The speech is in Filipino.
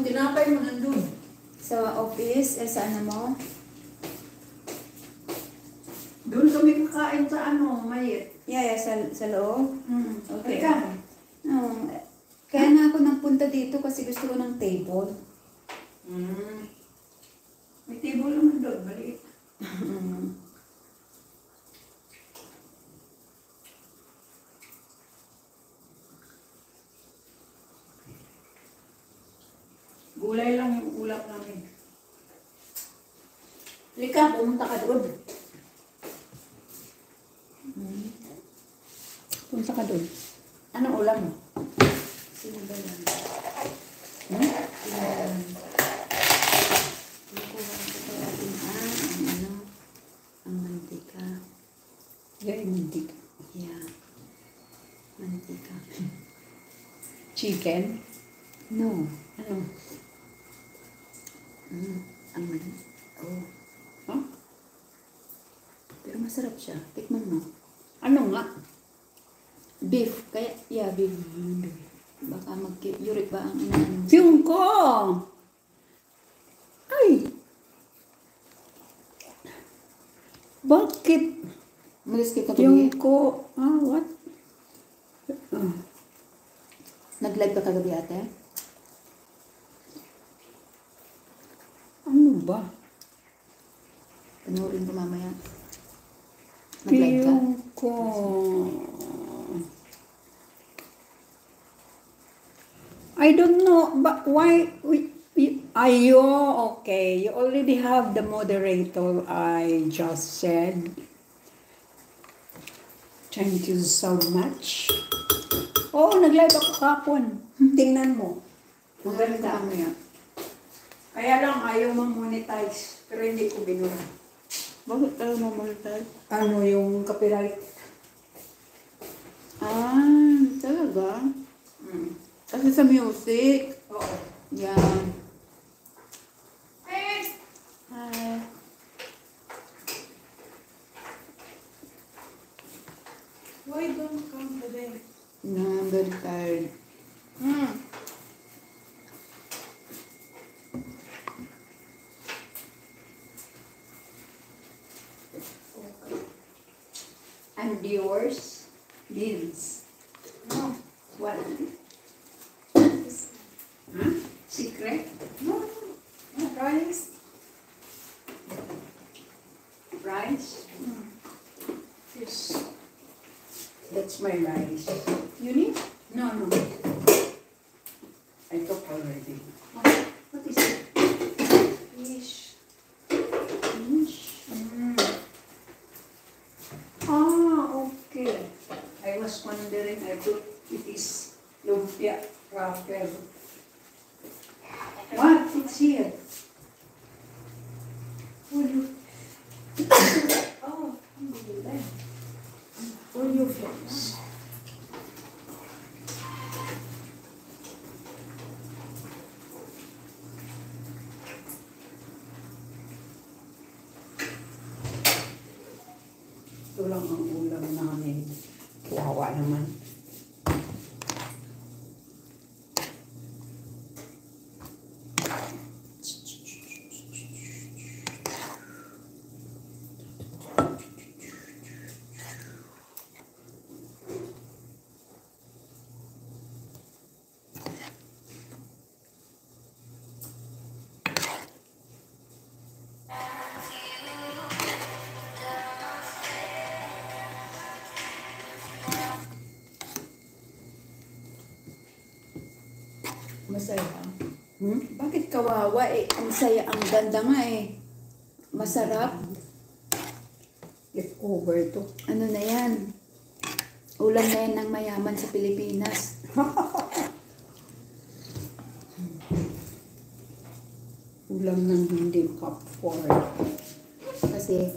tinapay mo nandun. Sa office, sa ano mo? Doon kami kakain sa ano, mayit. Yeah, sa loob? Okay. Halika. No, kaya nga ako nagpunta dito kasi gusto ko ng table. May table naman doon, maliit. Gulay lang yung ulap namin. Lika, pumunta ka doon. Punta ka doon. Anong ulam mo? Sino ba yan? Hmm? Sino ba yan? Nakuha ko pa natin ang ano, ang mantika. Yan, mantika. Yeah. Mantika. Chicken? No. Ano? Ang mantika. Oh. Huh? Pero masarap siya. Tikman mo. Ano nga? Beef. Kaya, yeah, beef. Baka mag-yurik ba ang ano? Yung ko! Ay! Bakit? Malis ka Yung kagabi? ko... what? Nag-live ka kagabi ate? Ano ba? Panoorin ko mamaya. Nag-live ka? Yung ko... I don't know, but why... Ayo, okay. You already have the moderator I just said. Thank you so much. Oo, nag-live ako kapon. Tingnan mo. Panoorin ko Maganda. mamaya. Kaya lang ayaw ma-monetize. Pero hindi ko binura. Bakit tayo mamonetize? Ano yung copyright? Talaga? Kasi sa music. Oo. Yan. Eh! Hi. Why don't come today? No, I'm very tired. And yours? Beans. No. What? Huh? Secret? No. Rice. Rice? Yes. That's my rice. You need? No, no. I took already. What is it? Fish. Fish. Okay. I was wondering, I thought it is lumpia wrapper. What? It's here. Will you? Oh, alhamdulillah. Will you fix? Ito lang ang ulam namin. Wawa naman. Masaya. Bakit kawawa eh? Ang saya, ang ganda nga eh. Masarap. Get over to. Ano na yan? Ulam na yan ng mayaman sa Pilipinas. Ulam ng hindi kapor. Kasi